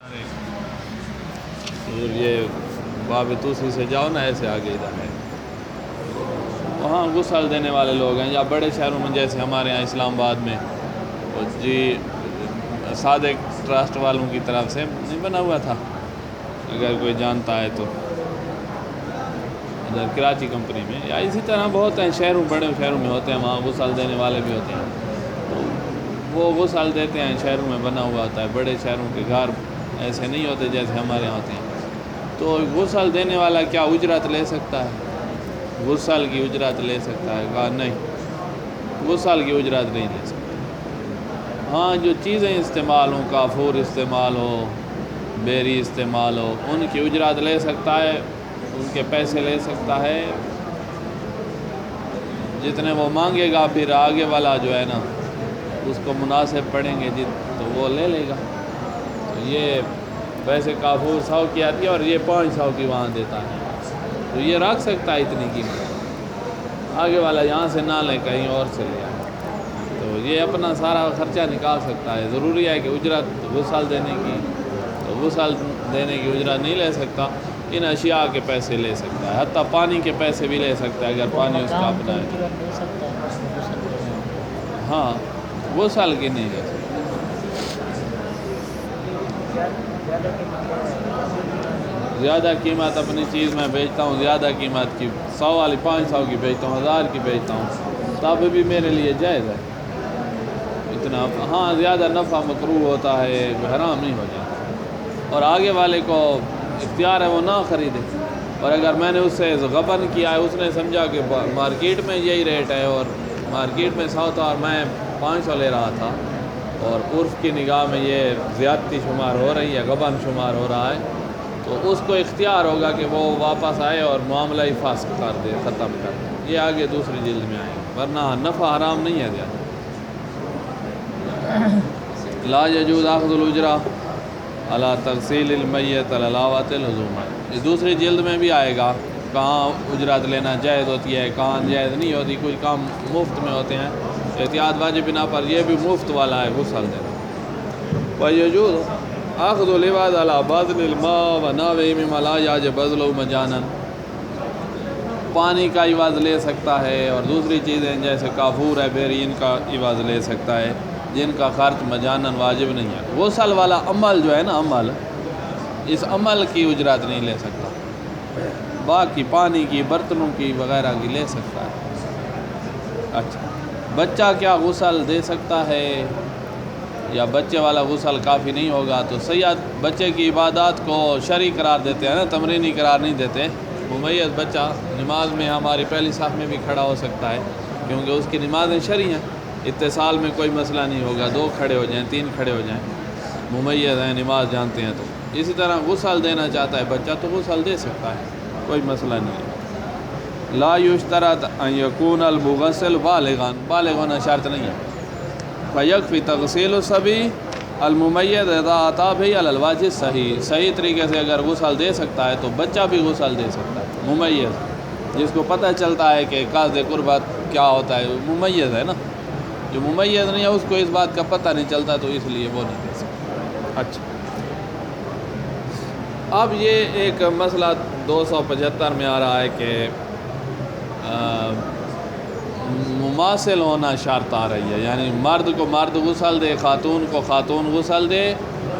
اور یہ باب توسی سے جاؤ نا، ایسے آگے ادھر ہے، وہاں غسل دینے والے لوگ ہیں، یا بڑے شہروں میں جیسے ہمارے یہاں اسلام آباد میں جی صادق ٹرسٹ والوں کی طرف سے نہیں بنا ہوا تھا، اگر کوئی جانتا ہے تو ادھر کراچی کمپنی میں، یا اسی طرح بہت ہیں شہروں، بڑے شہروں میں ہوتے ہیں، وہاں غسل دینے والے بھی ہوتے ہیں، تو وہ غسل دیتے ہیں، شہروں میں بنا ہوا ہوتا ہے، بڑے شہروں کے گھر ایسے نہیں ہوتے جیسے ہمارے یہاں ہوتے ہیں۔ تو غسل دینے والا کیا اجرت لے سکتا ہے؟ غسل کی اجرت لے سکتا ہے؟ کہا نہیں، غسل کی اجرت نہیں لے سکتا۔ ہاں جو چیزیں استعمال ہوں، کافور استعمال ہو، بیری استعمال ہو، ان کی اجرت لے سکتا ہے، ان کے پیسے لے سکتا ہے، جتنے وہ مانگے گا، پھر آگے والا جو ہے نا اس کو مناسب پڑیں گے تو وہ لے لے گا۔ تو یہ ویسے کافور 100 کی آتی ہے اور یہ 500 کی وہاں دیتا ہے، تو یہ رکھ سکتا ہے اتنی قیمت، آگے والا یہاں سے نہ لے، کہیں اور سے لے آئے، تو یہ اپنا سارا خرچہ نکال سکتا ہے۔ ضروری ہے کہ اجرت غسل دینے کی، تو غسل دینے کی اجرت نہیں لے سکتا، ان اشیاء کے پیسے لے سکتا ہے، حتیٰ پانی کے پیسے بھی لے سکتا ہے اگر پانی اس کا اپنا ہے۔ ہاں غسل کی نہیں لے سکتا۔ زیادہ قیمت اپنی چیز میں بیچتا ہوں، زیادہ قیمت کی 100 والی 500 کی بیچتا ہوں، 1000 کی بیچتا ہوں، تب بھی میرے لیے جائز ہے اتنا۔ ہاں زیادہ نفع مکروہ ہوتا ہے، حرام نہیں ہو جاتا، اور آگے والے کو اختیار ہے وہ نہ خریدے، اور اگر میں نے اس سے غبن کیا ہے، اس نے سمجھا کہ مارکیٹ میں یہی ریٹ ہے اور مارکیٹ میں 100 تھا اور میں 500 لے رہا تھا، اور عرف کی نگاہ میں یہ زیادتی شمار ہو رہی ہے، غبن شمار ہو رہا ہے، تو اس کو اختیار ہوگا کہ وہ واپس آئے اور معاملہ ہی فاسق کر دے، ختم کر دے۔ یہ آگے دوسری جلد میں آئے گا، ورنہ نفع حرام نہیں ہے زیادہ۔ لا یجوز اخذ الاجرہ علی تغسیل المیت علاوۃ العزومہ، یہ دوسری جلد میں بھی آئے گا، کہاں اجرت لینا جائز ہوتی ہے، کہاں جائز نہیں ہوتی، کچھ کام مفت میں ہوتے ہیں، احتیاط واجب بنا پر یہ بھی مفت والا ہے غسل دینا۔ وَيَجُوزُ اخذ العوض علی بذل الماء ونحوہ مما لا یجب بذلہ مجانا، پانی کا عوض لے سکتا ہے، اور دوسری چیزیں جیسے کافور ہے، بیری، ان کا عوض لے سکتا ہے، جن کا خرچ مجانن واجب نہیں ہے۔ غسل والا عمل جو ہے نا، عمل، اس عمل کی اجرت نہیں لے سکتا، باقی پانی کی، برتنوں کی وغیرہ کی لے سکتا ہے۔ اچھا، بچہ کیا غسل دے سکتا ہے، یا بچے والا غسل کافی نہیں ہوگا؟ تو سیاد بچے کی عبادات کو شرعی قرار دیتے ہیں نا، تمرینی قرار نہیں دیتے۔ ممیز بچہ نماز میں ہماری پہلی صف میں بھی کھڑا ہو سکتا ہے، کیونکہ اس کی نمازیں شرعی ہیں، اتصال میں کوئی مسئلہ نہیں ہوگا، 2 کھڑے ہو جائیں، 3 کھڑے ہو جائیں، ممیز ہیں، نماز جانتے ہیں، تو اسی طرح غسل دینا چاہتا ہے بچہ تو غسل دے سکتا ہے، کوئی مسئلہ نہیں ہے۔ لا یشترط ان یکون المغسل بالغا، بالغ ہونا شرط نہیں ہے۔ فیکفی تغسیل الصبی الممیز اذا اتی به علی الوجہ الصحیح، صحیح طریقے سے اگر غسل دے سکتا ہے تو بچہ بھی غسل دے سکتا ہے، ممیز جس کو پتہ چلتا ہے کہ قصد قربت کیا ہوتا ہے، ممیز ہے نا، جو ممیز نہیں ہے اس کو اس بات کا پتہ نہیں چلتا، تو اس لیے وہ نہیں دے سکتا۔ اچھا، اب یہ ایک مسئلہ 275 میں آ رہا ہے کہ مماثل ہونا شرط آ رہی ہے، یعنی مرد کو مرد غسل دے، خاتون کو خاتون غسل دے،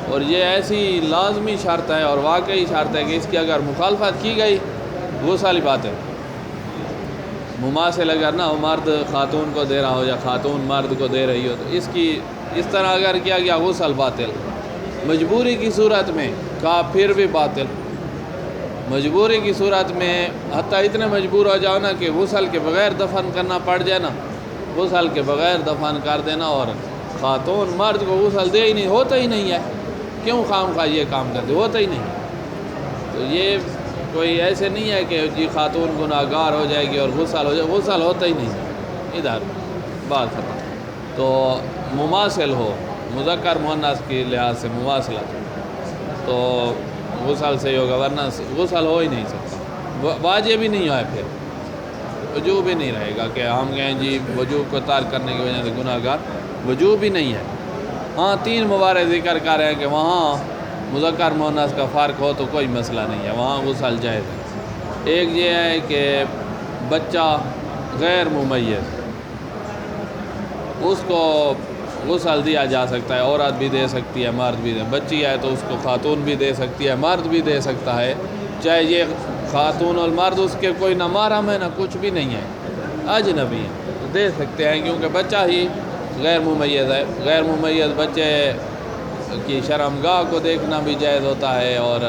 اور یہ ایسی لازمی شرط ہے اور واقعی شرط ہے کہ اس کی اگر مخالفت کی گئی غسل ہی بات ہے۔ مماثل اگر نہ ہو، مرد خاتون کو دے رہا ہو یا خاتون مرد کو دے رہی ہو، تو اس طرح اگر کیا گیا غسل باطل۔ مجبوری کی صورت میں کہا پھر بھی باطل، مجبوری کی صورت میں حتیٰ اتنے مجبور ہو جاؤ نا کہ غسل کے بغیر دفن کرنا پڑ جائے نا، غسل کے بغیر دفن کر دینا، اور خاتون مرد کو غسل دے ہی نہیں، ہوتا ہی نہیں ہے، کیوں خام خواہ یہ کام کرتے، ہوتا ہی نہیں۔ تو یہ کوئی ایسے نہیں ہے کہ جی خاتون گناہگار ہو جائے گی اور غسل ہو جائے، غسل ہوتا ہی نہیں، ادھر بات ختم۔ تو مماثل ہو، مذکر مؤنث کے لحاظ سے مماثلت، تو غسل سے ہی ہوگا، ورنہ غسل ہو ہی نہیں سکتا، واجب ہی نہیں ہے، پھر وجوب ہی نہیں رہے گا کہ ہم کہیں جی وجوب کو ترک کرنے کی وجہ سے گناہ گار، وجوب ہی نہیں ہے۔ ہاں 3 موارد ذکر کر رہے ہیں کہ وہاں مذکر مؤنث کا فرق ہو تو کوئی مسئلہ نہیں ہے، وہاں غسل جائز ہے۔ ایک یہ ہے کہ بچہ غیر ممیز، اس کو غسل دیا جا سکتا ہے، عورت بھی دے سکتی ہے، مرد بھی بچی ہے تو اس کو خاتون بھی دے سکتی ہے، مرد بھی دے سکتا ہے، چاہے یہ خاتون اور مرد اس کے کوئی نہ محرم ہے نہ کچھ بھی نہیں ہے، اجنبی ہے تو دے سکتے ہیں، کیونکہ بچہ ہی غیر ممیز ہے۔ غیر ممیز بچے کی شرمگاہ کو دیکھنا بھی جائز ہوتا ہے، اور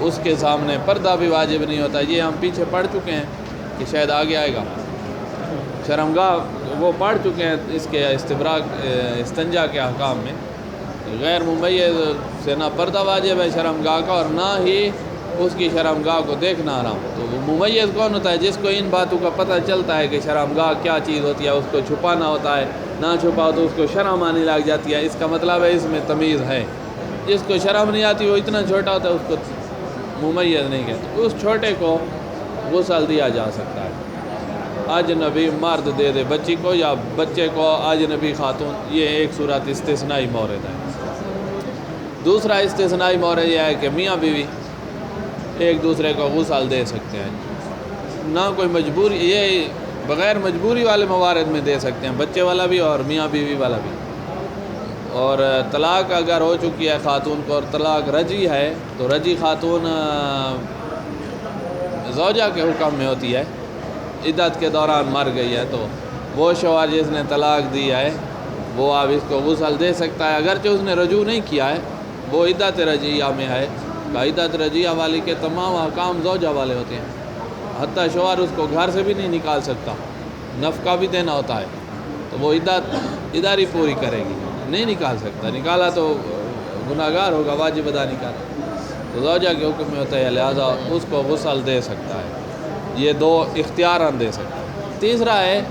اس کے سامنے پردہ بھی واجب نہیں ہوتا۔ یہ ہم پیچھے پڑھ چکے ہیں کہ شاید آگے آئے گا، شرمگاہ وہ پڑھ چکے ہیں اس کے استنجا کے احکام میں۔ غیر ممیز سے نہ پردہ واجب ہے شرمگاہ کا، اور نہ ہی اس کی شرمگاہ کو دیکھنا حرام۔ تو وہ ممیز کون ہوتا ہے؟ جس کو ان باتوں کا پتہ چلتا ہے کہ شرمگاہ کیا چیز ہوتی ہے، اس کو چھپانا ہوتا ہے، نہ چھپاؤ تو اس کو شرم آنے لگ جاتی ہے، اس کا مطلب ہے اس میں تمیز ہے۔ جس کو شرم نہیں آتی وہ اتنا چھوٹا ہوتا ہے، اس کو ممیز نہیں کہتے۔ اس چھوٹے کو غسل دیا جا سکتا ہے، اجنبی مرد دے دے بچی کو، یا بچے کو اجنبی خاتون، یہ ایک صورت استثنائی مورد ہے۔ دوسرا استثنائی مورد یہ ہے کہ میاں بیوی ایک دوسرے کو غسل دے سکتے ہیں، نہ کوئی مجبوری، یہ بغیر مجبوری والے موارد میں دے سکتے ہیں، بچے والا بھی اور میاں بیوی والا بھی۔ اور طلاق اگر ہو چکی ہے خاتون کو اور طلاق رجعی ہے تو رجعی خاتون زوجہ کے حکم میں ہوتی ہے، عدت کے دوران مر گئی ہے تو وہ شوہر جس نے طلاق دی ہے وہ اب اس کو غسل دے سکتا ہے، اگرچہ اس نے رجوع نہیں کیا ہے، وہ عدت رجعیہ میں ہے۔ عدت رجعیہ والی کے تمام احکام زوجہ والے ہوتے ہیں، حتیٰ شوہر اس کو گھر سے بھی نہیں نکال سکتا، نفقہ بھی دینا ہوتا ہے، تو وہ عدت اداری پوری کرے گی، نہیں نکال سکتا، نکالا تو گناہگار ہوگا، واجب ادا نکالا تو زوجہ کے حکم میں ہوتا ہے، لہذا اس کو غسل دے سکتا ہے۔ یہ دو اختیاراً دے سکتا ہے۔ تیسرا ہے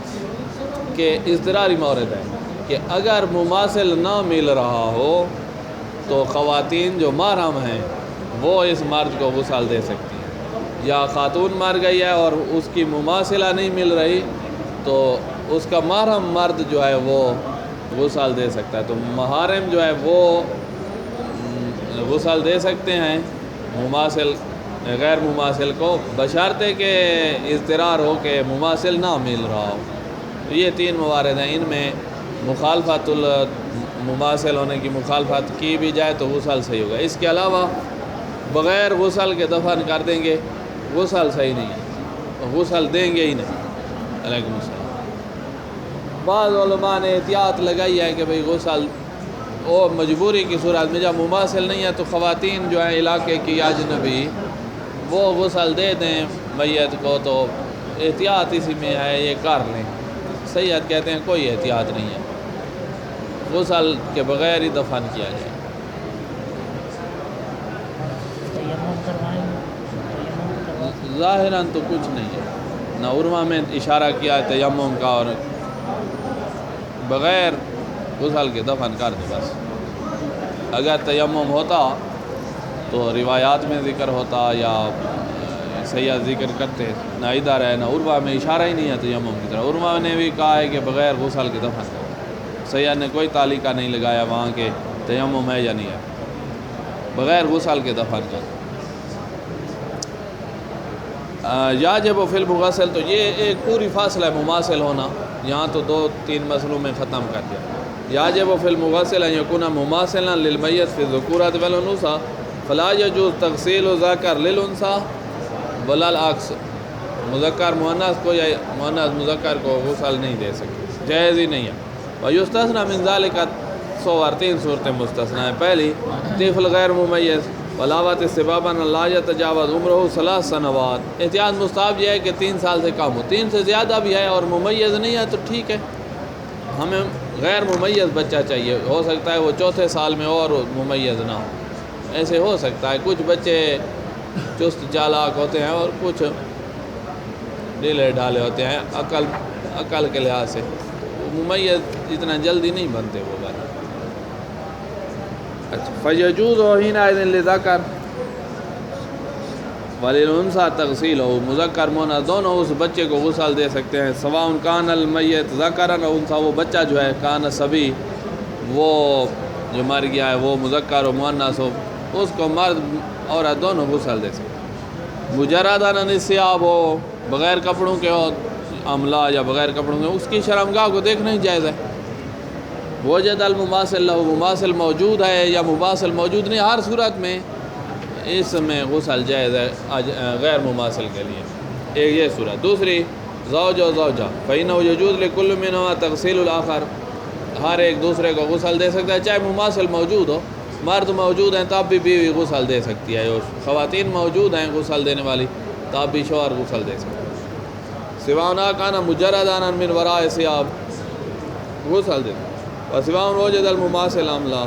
کہ اضطراری مورد ہے کہ اگر مماثل نہ مل رہا ہو تو خواتین جو محرم ہیں وہ اس مرد کو غسل دے سکتی ہیں، یا خاتون مر گئی ہے اور اس کی مماثلہ نہیں مل رہی تو اس کا محرم مرد جو ہے وہ غسل دے سکتا ہے، تو محارم جو ہے وہ غسل دے سکتے ہیں مماثل غیر مماثل کو، بشرطے کہ اضطرار ہو کہ مماثل نہ مل رہا ہو۔ تو یہ تین موارد ہیں، ان میں مخالفت مماثل ہونے کی مخالفت کی بھی جائے تو غسل صحیح ہوگا، اس کے علاوہ بغیر غسل کے دفن کر دیں گے غسل صحیح نہیں ہے، غسل دیں گے ہی نہیں۔ علیکم السلام۔ بعض علماء نے احتیاط لگائی ہے کہ بھئی غسل اور مجبوری کی صورت میں جب مماثل نہیں ہے تو خواتین جو ہیں علاقے کی اجنبی وہ غسل دے دیں میت کو، تو احتیاط اسی میں ہے، یہ کر لیں۔ سید کہتے ہیں کوئی احتیاط نہیں ہے، غسل کے بغیر ہی دفن کیا جائے۔ ظاہراً تو کچھ نہیں ہے، نہ عرما میں اشارہ کیا ہے تیمم کا، اور بغیر غسل کے دفن کر دے بس۔ اگر تیمم ہوتا تو روایات میں ذکر ہوتا یا سید ذکر کرتے، نہ ادھر ہے نہ عروا میں اشارہ ہی نہیں ہے تیمم کی طرح۔ عروا نے بھی کہا ہے کہ بغیر غسل کے دفن کرو، سید نے کوئی تعلیقہ نہیں لگایا وہاں کے تیمم ہے یا نہیں ہے، بغیر غسل کے دفن کرو۔ یاجب فی المغسل، تو یہ ایک پوری فاصلہ ہے مماثل ہونا، یہاں تو دو تین مسئلوں میں ختم کر دیا۔ یاجب فی المغسل ان یکون مماثلا للمیت فی الذکورۃ والانثیٰ فلا یجوز تغسیل ذکر للانثیٰ ولا العکس، مذکر مؤنث کو یا مؤنث مذکر کو غسل نہیں دے سکتے، جائز ہی نہیں ہے۔ ویستثنیٰ من ذلک صور، تین صورتیں مستثنیٰ ہیں۔ پہلی طفل غیر ممیز، ولاوت استبابا لا یتجاوز عمرہ 3 سنوات، احتیاط مستحب یہ ہے کہ 3 سال سے کم ہو، 3 سے زیادہ بھی ہے اور ممیز نہیں ہے تو ٹھیک ہے، ہمیں غیر ممیز بچہ چاہیے، ہو سکتا ہے وہ 4تھے سال میں اور ممیز نہ ہو، ایسے ہو سکتا ہے۔ کچھ بچے چست چالاک ہوتے ہیں اور کچھ ڈھیلے ڈھالے ہوتے ہیں عقل کے لحاظ سے، ممیز اتنا جلدی نہیں بنتے وہ بات۔ اچھا، فیجوز حینئذ للذکر وللانثیٰ تغسیلہ، مذکر مؤنث دونوں اس بچے کو غسل دے سکتے ہیں، سواء کان المیت ذکرا او انثیٰ، وہ بچہ جو ہے کان صبی، وہ جو مر گیا ہے وہ مذکر و مؤنث ہو، اس کو مرد عورت دونوں غسل دے سکتے۔ مجرداً الثیاب ہو، بغیر کپڑوں کے ہو عملہ یا بغیر کپڑوں کے، اس کی شرمگاہ کو دیکھنا ہی جائز ہے۔ وجد المماثل لہو، مماثل موجود ہے یا مماثل موجود نہیں، ہر صورت میں اس میں غسل جائز ہے غیر مماثل کے لیے، ایک یہ صورت۔ دوسری زوج و زوجہ، فإنه يجوز لكل منهما تغسيل الآخر، ہر ایک دوسرے کو غسل دے سکتا ہے، چاہے مماثل موجود ہو، مرد موجود ہیں تب بھی بیوی غسل دے سکتی ہے، اور خواتین موجود ہیں غسل دینے والی تب بھی شوہر غسل دے سکتے ہیں۔ سواء كان مجرداً من وراء ثياب، غسل دے، وسواء وجد المماثل ام لا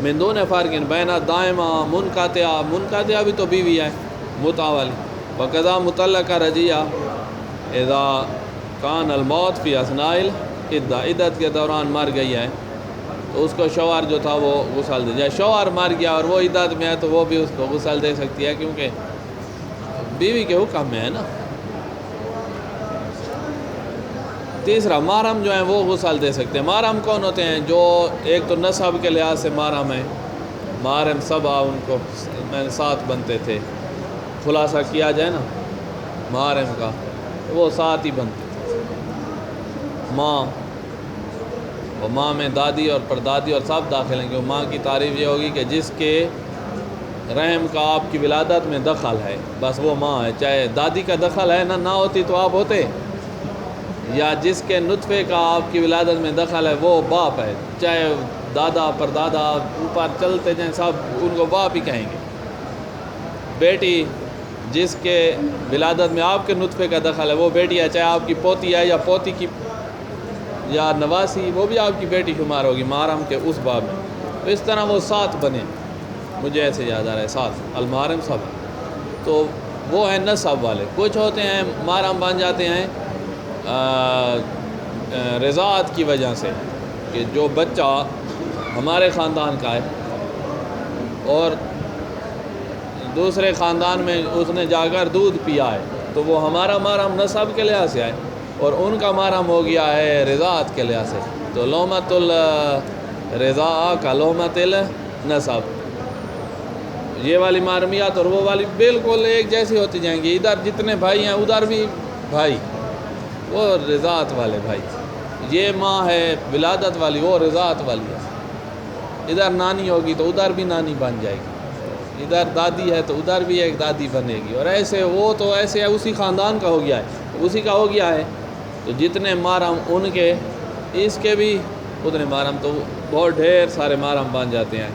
من دون فرق بین دائمہ منقطعہ، منقطعہ بھی تو بیوی ہے متع والی، وقضا مطلقہ رجیہ اذا کان الموت فی اثناء العدہ، عدت کے دوران مر گئی ہے تو اس کو شوہر جو تھا وہ غسل دے، یا شوہر مر گیا اور وہ عدت میں ہے تو وہ بھی اس کو غسل دے سکتی ہے، کیونکہ بیوی کے حکم میں ہے نا۔ تیسرا محرم جو ہیں وہ غسل دے سکتے ہیں۔ محرم کون ہوتے ہیں؟ جو ایک تو نسب کے لحاظ سے محرم ہیں، محرم سبا ان کو میں 7 بنتے تھے، خلاصہ کیا جائے نا محرم کا وہ 7 ہی بنتے تھے، ماں، اور ماں میں دادی اور پردادی اور سب داخل ہیں، کیونکہ ماں کی تعریف یہ ہوگی کہ جس کے رحم کا آپ کی ولادت میں دخل ہے، بس وہ ماں ہے، چاہے دادی کا دخل ہے نہ ہوتی تو آپ ہوتے، یا جس کے نطفے کا آپ کی ولادت میں دخل ہے وہ باپ ہے، چاہے دادا پردادا اوپر چلتے جائیں سب ان کو باپ ہی کہیں گے۔ بیٹی جس کے ولادت میں آپ کے نطفے کا دخل ہے وہ بیٹی ہے، چاہے آپ کی پوتی ہے یا پوتی کی یا نواسی، وہ بھی آپ کی بیٹی شمار ہوگی محرم کے اس باب میں۔ تو اس طرح وہ 7 بنے، مجھے ایسے یاد آ رہا ہے 7 المحرم سب، تو وہ ہیں نسب والے۔ کچھ ہوتے ہیں محرم بن جاتے ہیں رضاعت کی وجہ سے، کہ جو بچہ ہمارے خاندان کا ہے اور دوسرے خاندان میں اس نے جا کر دودھ پیا ہے تو وہ ہمارا محرم نسب کے لحاظ سے ہے، اور ان کا محرم ہو گیا ہے رضاعت کے لحاظ سے، تو لومۃ الرضاع کا لومۃ النسب، یہ والی محرمیات اور وہ والی بالکل ایک جیسی ہوتی جائیں گی، ادھر جتنے بھائی ہیں ادھر بھی بھائی، وہ رضاعت والے بھائی، یہ ماں ہے ولادت والی وہ رضاعت والی ہے، ادھر نانی ہوگی تو ادھر بھی نانی بن جائے گی، ادھر دادی ہے تو ادھر بھی ایک دادی بنے گی، اور ایسے وہ تو ایسے ہے اسی خاندان کا ہو گیا ہے، اسی کا ہو گیا ہے، تو جتنے محرم ان کے اس کے بھی اتنے محرم، تو بہت ڈھیر سارے محرم بن جاتے ہیں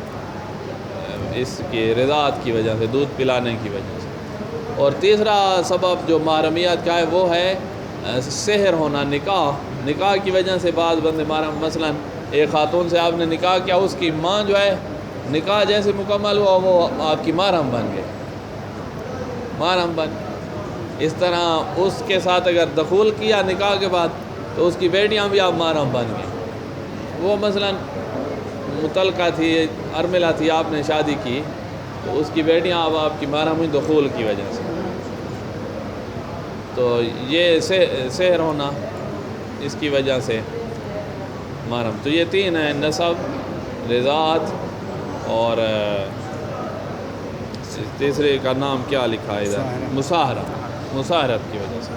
اس کی رضاعت کی وجہ سے، دودھ پلانے کی وجہ سے۔ اور تیسرا سبب جو محرمیت کا ہے وہ ہے سحر ہونا، نکاح کی وجہ سے بعض بندے محرم، مثلا ایک خاتون سے آپ نے نکاح کیا، اس کی ماں جو ہے نکاح جیسے مکمل ہوا وہ آپ کی محرم بن گئے، محرم بن، اس طرح اس کے ساتھ اگر دخول کیا نکاح کے بعد تو اس کی بیٹیاں بھی آپ محرم بن گئیں، وہ مثلا متعلقہ تھی، ارملہ تھی، آپ نے شادی کی تو اس کی بیٹیاں اب آپ کی محرم ہوئی دخول کی وجہ سے، تو یہ سحر ہونا اس کی وجہ سے محرم۔ تو یہ 3 ہیں، نسب، رضاعت، اور تیسرے کا نام کیا لکھا ہے ادھر، مساہرت کی وجہ سے۔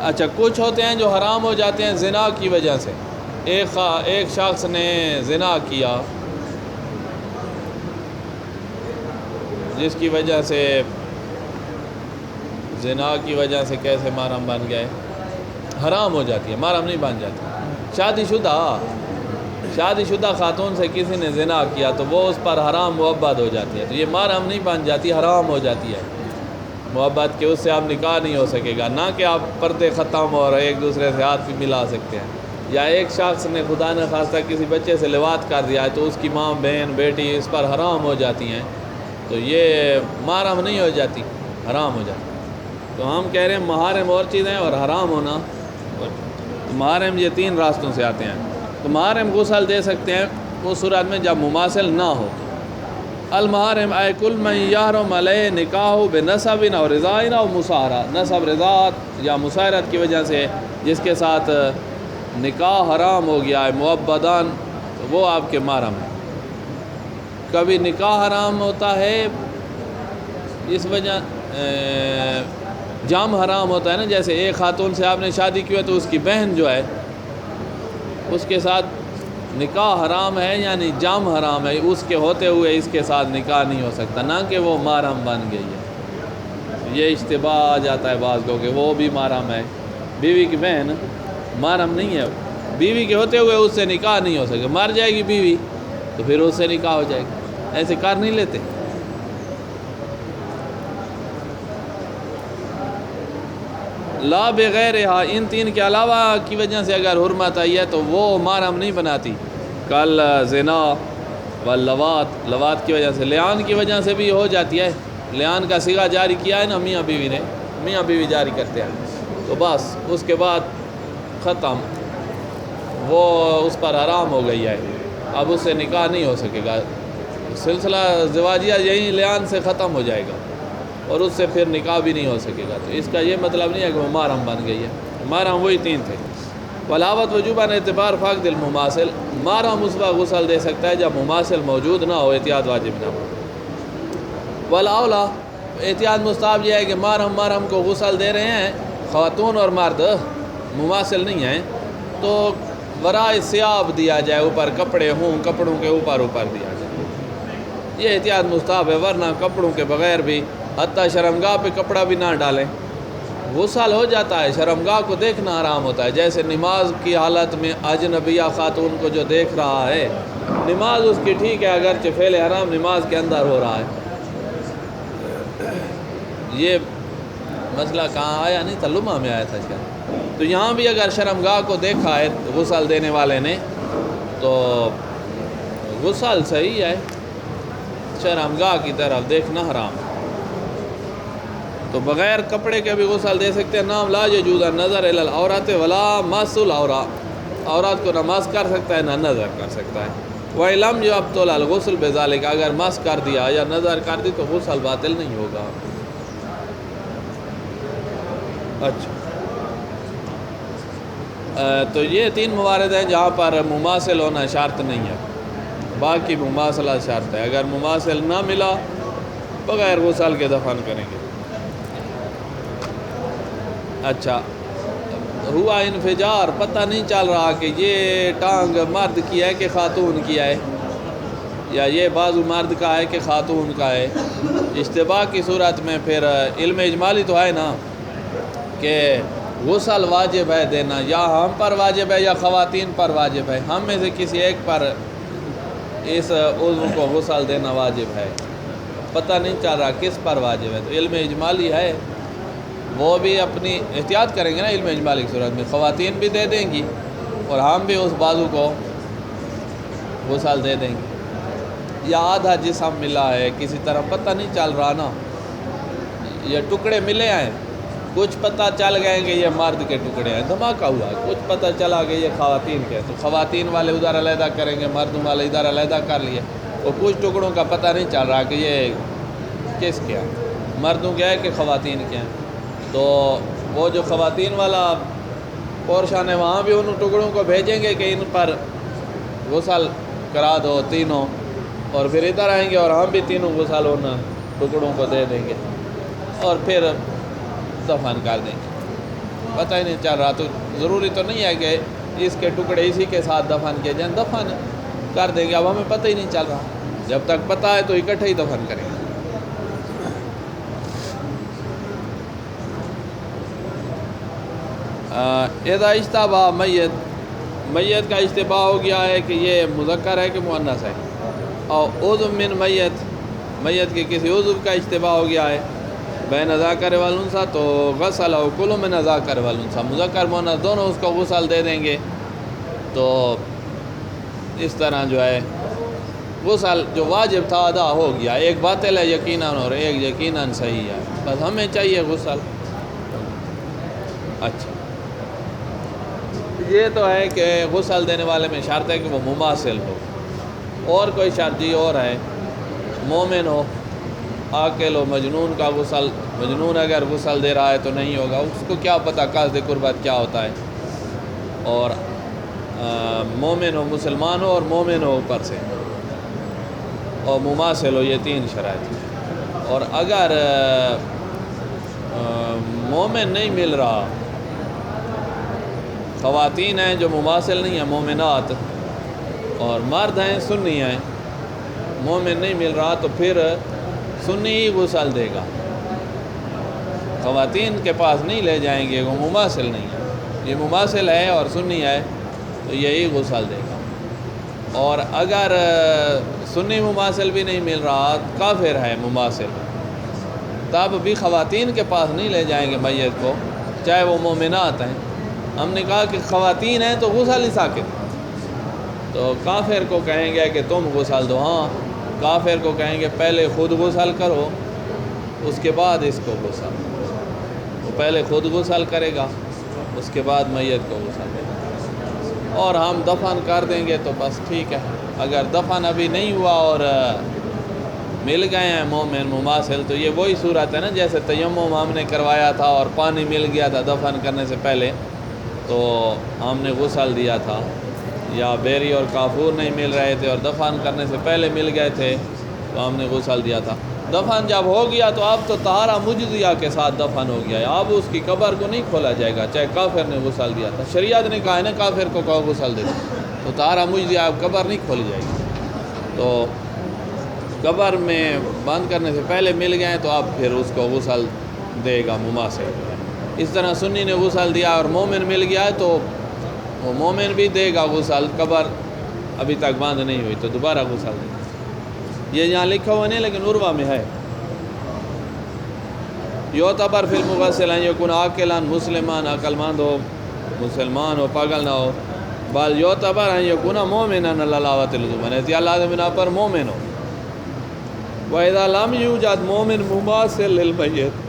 اچھا، کچھ ہوتے ہیں جو حرام ہو جاتے ہیں زنا کی وجہ سے، ایک شخص نے زنا کیا جس کی وجہ سے، زنا کی وجہ سے کیسے محرم بن گئے، حرام ہو جاتی ہے، محرم نہیں بن جاتی۔ شادی شدہ خاتون سے کسی نے زنا کیا تو وہ اس پر حرام محبت ہو جاتی ہے، تو یہ محرم نہیں بن جاتی، حرام ہو جاتی ہے محبت کے، اس سے آپ نکاح نہیں ہو سکے گا، نہ کہ آپ پردے ختم اور ایک دوسرے سے ہاتھ بھی ملا سکتے ہیں۔ یا ایک شخص نے خدا نہ خواستہ کسی بچے سے لواط کر دیا ہے تو اس کی ماں، بہن، بیٹی اس پر حرام ہو جاتی ہیں، تو یہ محرم نہیں ہو جاتی، حرام ہو جاتی۔ تو ہم کہہ رہے ہیں محارم اور چیزیں اور حرام ہونا، محارم یہ 3 راستوں سے آتے ہیں۔ تو محارم غسل دے سکتے ہیں اس صورت میں جب مماثل نہ ہو۔ المحارم اے کل من یحرم علیہ نکاح بنسب او رضاع او مساہرہ، نسب، رضاعت یا مساہرت کی وجہ سے جس کے ساتھ نکاح حرام ہو گیا ہے معبدان، وہ آپ کے محرم ہیں۔ کبھی نکاح حرام ہوتا ہے اس وجہ جام حرام ہوتا ہے نا، جیسے ایک خاتون سے آپ نے شادی کی ہے تو اس کی بہن جو ہے اس کے ساتھ نکاح حرام ہے، یعنی جام حرام ہے، اس کے ہوتے ہوئے اس کے ساتھ نکاح نہیں ہو سکتا، نہ کہ وہ محرم بن گئی ہے۔ یہ اشتباہ آ جاتا ہے بعض کو کہ وہ بھی محرم ہے، بیوی کی بہن محرم نہیں ہے، بیوی کے ہوتے ہوئے اس سے نکاح نہیں ہو سکے، مر جائے گی بیوی تو پھر اس سے نکاح ہو جائے گا، ایسے کر نہیں لیتے۔ لا بغیرہا، ان تین کے علاوہ کی وجہ سے اگر حرمت آئی ہے تو وہ محرم نہیں بناتی، کل زنا واللواط، لواط کی وجہ سے، لعان کی وجہ سے بھی ہو جاتی ہے، لعان کا صیغہ جاری کیا ہے نا میاں بیوی نے، میاں بیوی جاری کرتے ہیں تو بس اس کے بعد ختم، وہ اس پر حرام ہو گئی ہے، اب اس سے نکاح نہیں ہو سکے گا، سلسلہ زواجیہ یہی لعان سے ختم ہو جائے گا اور اس سے پھر نکاح بھی نہیں ہو سکے گا۔ تو اس کا یہ مطلب نہیں ہے کہ وہ محرم بن گئی ہے، محرم وہی تین تھے۔ ولاوت وجوباً اعتبار فاقد المماثل، محرم اس وقت غسل دے سکتا ہے جب مماثل موجود نہ ہو، احتیاط واجب نہ ہو۔ والاولا، احتیاط مستحب یہ ہے کہ محرم کو غسل دے رہے ہیں خواتون اور مرد، مماثل نہیں ہیں، تو ورائے ثیاب دیا جائے، اوپر کپڑے ہوں، کپڑوں کے اوپر دیا جائے، یہ احتیاط مستحب ہے، ورنہ کپڑوں کے بغیر بھی، حتیٰ شرمگاہ پہ کپڑا بھی نہ ڈالیں، غسل ہو جاتا ہے، شرمگاہ کو دیکھنا حرام ہوتا ہے، جیسے نماز کی حالت میں اجنبیہ خاتون کو جو دیکھ رہا ہے، نماز اس کی ٹھیک ہے اگرچہ فعل حرام نماز کے اندر ہو رہا ہے۔ یہ مسئلہ کہاں آیا نہیں تھا، لمحہ میں آیا تھا شاید، تو یہاں بھی اگر شرمگاہ کو دیکھا ہے غسل دینے والے نے تو غسل صحیح ہے، شرمگاہ کی طرف دیکھنا حرام ہے، تو بغیر کپڑے کے بھی غسل دے سکتے ہیں۔ نام لا یجوز النظر الی العورات ولا مس العورات، عورات کو نہ مس کر سکتا ہے نہ نظر کر سکتا ہے۔ وَإِلَمْ يُبْطِلْ الْغُسْلُ بِذَلِكَ، اگر مس کر دیا یا نظر کر دی تو غسل باطل نہیں ہوگا۔ اچھا، تو یہ تین موارد ہیں جہاں پر مماثل ہونا شرط نہیں ہے، باقی مماثلہ شرط ہے، اگر مماثل نہ ملا بغیر غسل کے دفن کریں گے۔ اچھا، ہوا انفجار، پتہ نہیں چل رہا کہ یہ ٹانگ مرد کی ہے کہ خاتون کی ہے، یا یہ بازو مرد کا ہے کہ خاتون کا ہے، اشتباہ کی صورت میں پھر علم اجمالی تو ہے نا کہ غسل واجب ہے دینا، یا ہم پر واجب ہے یا خواتین پر واجب ہے، ہم میں سے کسی ایک پر اس عضو کو غسل دینا واجب ہے، پتہ نہیں چل رہا کس پر واجب ہے، تو علم اجمالی ہے، وہ بھی اپنی احتیاط کریں گے نا، علم اجمالی کی صورت میں خواتین بھی دے دیں گی اور ہم بھی اس بازو کو غسل دے دیں گے، یا آدھا جسم ملا ہے کسی طرح، پتہ نہیں چل رہا نا، یہ ٹکڑے ملے ہیں، کچھ پتہ چل گئے کہ یہ مرد کے ٹکڑے ہیں، دھماکہ ہوا، کچھ پتہ چلا کہ یہ خواتین کے، تو خواتین والے ادھر علیحدہ کریں گے، مردوں والے ادھر علیحدہ کر لیے، اور کچھ ٹکڑوں کا پتہ نہیں چل رہا کہ یہ کس کے ہیں، مردوں کے ہیں کہ خواتین کے ہیں، تو وہ جو خواتین والا پورشن ہے وہاں بھی ان ٹکڑوں کو بھیجیں گے کہ ان پر غسل کرا دو تینوں، اور پھر ادھر آئیں گے اور ہم بھی تینوں غسل ان ٹکڑوں کو دے دیں گے اور پھر دفن کر دیں گے، پتہ ہی نہیں چل رہا، تو ضروری تو نہیں ہے کہ اس کے ٹکڑے اسی کے ساتھ دفن کیے جائیں، دفن کر دیں گے، اب ہمیں پتہ ہی نہیں چل رہا، جب تک پتہ ہے تو اکٹھے ہی دفن کریں گے۔ اذا اشتبہ میت کا اشتباہ ہو گیا ہے کہ یہ مذکر ہے کہ مؤنث ہے، اور عضو من میت کے کسی عضو کا اشتباہ ہو گیا ہے بین ذکر والانثی، تو غسل او کل من ذکر والانثی، مذکر مؤنث دونوں اس کو غسل دے دیں گے، تو اس طرح جو ہے غسل جو واجب تھا ادا ہو گیا، ایک باطل ہے یقیناً اور ایک یقیناً صحیح ہے، بس ہمیں چاہیے غسل۔ اچھا، یہ تو ہے کہ غسل دینے والے میں شرط ہے کہ وہ مماثل ہو، اور کوئی شرط جی اور ہے، مومن ہو، عاقل ہو، مجنون کا غسل، مجنون اگر غسل دے رہا ہے تو نہیں ہوگا، اس کو کیا پتہ قصد قربت کیا ہوتا ہے، اور مومن ہو، مسلمان ہو اور مومن ہو اوپر سے، اور مماثل ہو، یہ 3 شرائط ہیں۔ اور اگر مومن نہیں مل رہا، خواتین ہیں جو مماثل نہیں ہیں مومنات، اور مرد ہیں سنی ہیں، مومن نہیں مل رہا تو پھر سنی ہی غسل دے گا، خواتین کے پاس نہیں لے جائیں گے، وہ مماثل نہیں ہے، یہ مماثل ہے اور سنی ہے تو یہی غسل دے گا۔ اور اگر سنی مماثل بھی نہیں مل رہا، کافر ہے مماثل، تب بھی خواتین کے پاس نہیں لے جائیں گے میت کو، چاہے وہ مومنات ہیں۔ ہم نے کہا کہ خواتین ہیں تو غسل ہی ساقط، تو کافر کو کہیں گے کہ تم غسل دو۔ ہاں، کافر کو کہیں گے پہلے خود غسل کرو، اس کے بعد اس کو غسل، وہ پہلے خود غسل کرے گا، اس کے بعد میت کو غسل دے گا۔ اور ہم دفن کر دیں گے تو بس ٹھیک ہے۔ اگر دفن ابھی نہیں ہوا اور مل گئے ہیں مومن مماثل تو یہ وہی صورت ہے نا، جیسے تیمم ہم نے کروایا تھا اور پانی مل گیا تھا دفن کرنے سے پہلے تو ہم نے غسل دیا تھا، یا بیری اور کافور نہیں مل رہے تھے اور دفن کرنے سے پہلے مل گئے تھے تو ہم نے غسل دیا تھا۔ دفن جب ہو گیا تو اب تو طہارہ مجزیہ کے ساتھ دفن ہو گیا ہے، اب اس کی قبر کو نہیں کھولا جائے گا، چاہے کافر نے غسل دیا تھا۔ شریعت نے کہا ہے نا کافر کو کہو غسل دے تو طہارہ مجزیہ، اب قبر نہیں کھولی جائے گی۔ تو قبر میں بند کرنے سے پہلے مل گئے تو اب پھر اس کو غسل دے گا مماثل۔ اس طرح سنی نے غسل دیا اور مومن مل گیا ہے تو وہ مومن بھی دے گا غسل، قبر ابھی تک بند نہیں ہوئی تو دوبارہ غسل دے گا۔ یہ یہاں لکھا ہوا نہیں لیکن عروہ میں ہے۔ یعتبر فی المغسل ان یکون عاقلا مسلمان، عقل مند ہو، مسلمان ہو، پاگل نہ ہو، بل یعتبر ان یکون مومنا للاوۃ اللزوم، احتیاط لازم بنا پر مومن ہو۔ وَإِذَا لَمْ يُوجَدْ مومن مماثل للمیت،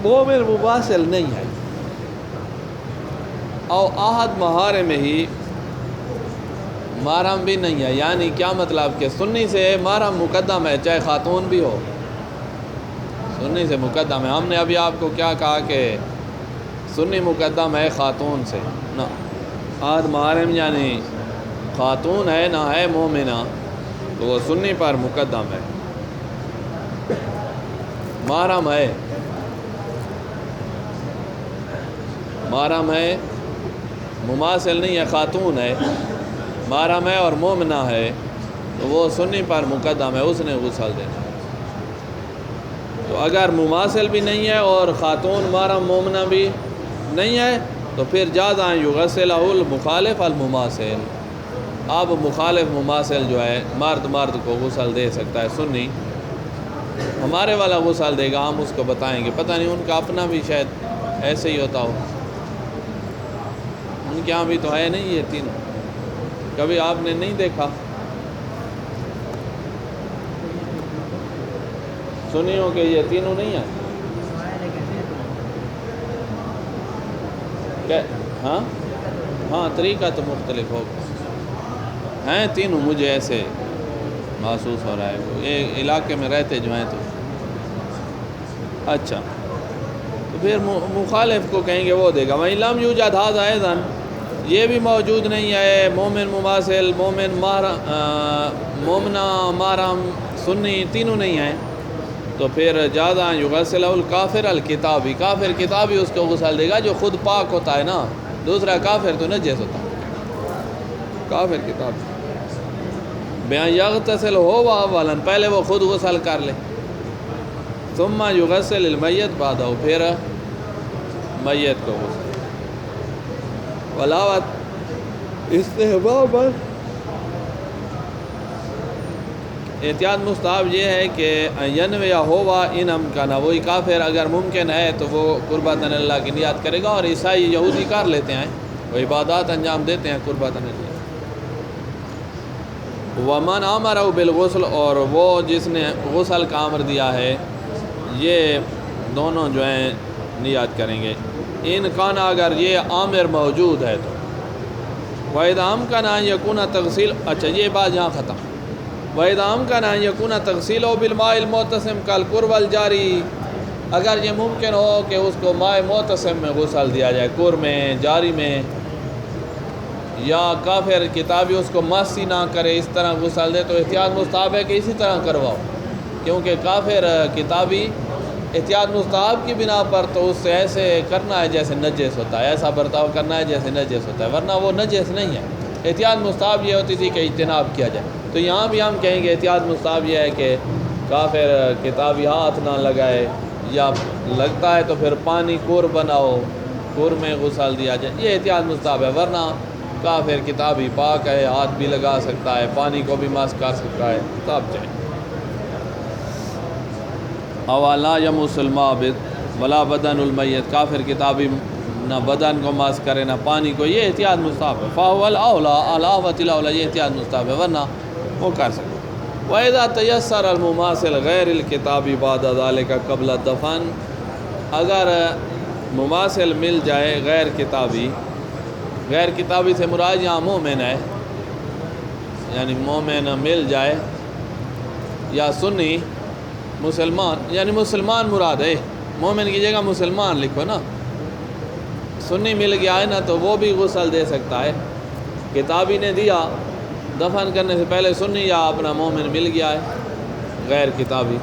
مومن مماثل نہیں ہے، او احد محارم ہی، محرم بھی نہیں ہے، یعنی کیا مطلب کہ سنی سے محرم مقدم ہے چاہے خاتون بھی ہو، سنی سے مقدم ہے۔ ہم نے ابھی آپ کو کیا کہا کہ سنی مقدم ہے خاتون سے، نہ احد محارم یعنی خاتون ہے نہ ہے مومنہ تو وہ سنی پر مقدم ہے، محرم ہے، محرم ہے، مماثل نہیں ہے، خاتون ہے، محرم ہے اور مومنہ ہے تو وہ سنی پر مقدم ہے، اس نے غسل دینا۔ تو اگر مماثل بھی نہیں ہے اور خاتون محرم مومنہ بھی نہیں ہے تو پھر جاز ان یغسلہ المخالف المماثل، اب مخالف مماثل جو ہے مرد کو غسل دے سکتا ہے، سنی ہمارے والا غسل دے گا، ہم اس کو بتائیں گے، پتہ نہیں ان کا اپنا بھی شاید ایسے ہی ہوتا ہو، ان کے یہاں بھی تو ہے نہیں یہ تینوں، کبھی آپ نے نہیں دیکھا؟ سنیوں کے یہ تینوں نہیں ہیں کیا؟ ہاں طریقہ تو مختلف ہوگا، ہیں تینوں، مجھے ایسے محسوس ہو رہا ہے، یہ علاقے میں رہتے جو ہیں تو اچھا، تو پھر مخالف کو کہیں گے وہ دے گا۔ وَإِن لَمْ يُوجَدْ هَذَا أَيْضًا، یہ بھی موجود نہیں ہے، مومن مماثل، مومن مومنہ محرم سنی تینوں نہیں ہیں تو پھر جاز ان یغسلہ الکافر الکتابی، کافر کتابی اس کو غسل دے گا جو خود پاک ہوتا ہے نا، دوسرا کافر تو نجس ہوتا ہے، کافر کتابی بیان یغتسل ہو اولا، پہلے وہ خود غسل کر لے، ثم یغسل المیت بعدہ، پھر میت کو غسل، ولاوت استحباب، احتیاط مستحب یہ ہے کہ ینوی ہوا ان امکانہ، وہی کافر اگر ممکن ہے تو وہ قربۃ اللہ کی نیت کرے گا، اور عیسائی یہودی کر لیتے ہیں، وہ عبادات انجام دیتے ہیں قربۃ اللہ۔ ومن امرہ بالغسل، اور وہ جس نے غسل کا امر دیا ہے، یہ دونوں جو ہیں نیت کریں گے، ان کان اگر یہ عامر موجود ہے تو، وَإِذَا أَمْكَنَ أَن يَكُونَ تغسیل، اچھا یہ بات یہاں ختم۔ وَإِذَا أَمْكَنَ أَن يَكُونَ تغسیلُهُ بِالْمَاءِ الْمُعْتَصِمِ كَالْقُرْبِ الْجَارِي، اگر یہ ممکن ہو کہ اس کو ماء معتصم میں غسل دیا جائے، قر میں، جاری میں، یا کافر کتابی اس کو مس ہی نہ کرے اس طرح غسل دے تو احتیاط مستحب ہے کہ اسی طرح کرواؤ، کیونکہ کافر کتابی احتیاط مستحب کی بنا پر تو اس سے ایسے کرنا ہے جیسے نجس ہوتا ہے، ایسا برتاؤ کرنا ہے جیسے نجس ہوتا ہے، ورنہ وہ نجس نہیں ہے۔ احتیاط مستحب یہ ہوتی تھی کہ اجتناب کیا جائے، تو یہاں بھی ہم کہیں گے احتیاط مستحب یہ ہے کہ کافر کتابی ہاتھ نہ لگائے، یا لگتا ہے تو پھر پانی کور بناؤ، کور میں غسل دیا جائے، یہ احتیاط مستحب ہے، ورنہ کافر کتابی پاک ہے، ہاتھ بھی لگا سکتا ہے، پانی کو بھی مس کر سکتا ہے، تب جائے۔ اوالا یا مسلمابد ولا بدن المیت، کافر کتابی نہ بدن کو مس کرے نہ پانی کو، یہ احتیاط مستحب ہے۔ فاول اولا علاوۃ الاولا، یہ احتیاط مستحب ہے، ورنہ وہ کر سکتے۔ وَإِذَا تَيَسَّرَ الْمُمَاثِلُ غَيْرِ الْكِتَابِ بَعْدَ ذَلِكَ قبل الدفن، اگر مماثل مل جائے غیر کتابی، غیر کتابی سے مراد یہاں مومن ہے، یعنی مومن مل جائے، یا سنی مسلمان، یعنی مسلمان مراد ہے، مومن کی جگہ مسلمان لکھو نا، سنی مل گیا ہے نا تو وہ بھی غسل دے سکتا ہے۔ کتابی نے دیا دفن کرنے سے پہلے، سنی یا اپنا مومن مل گیا ہے غیر کتابی،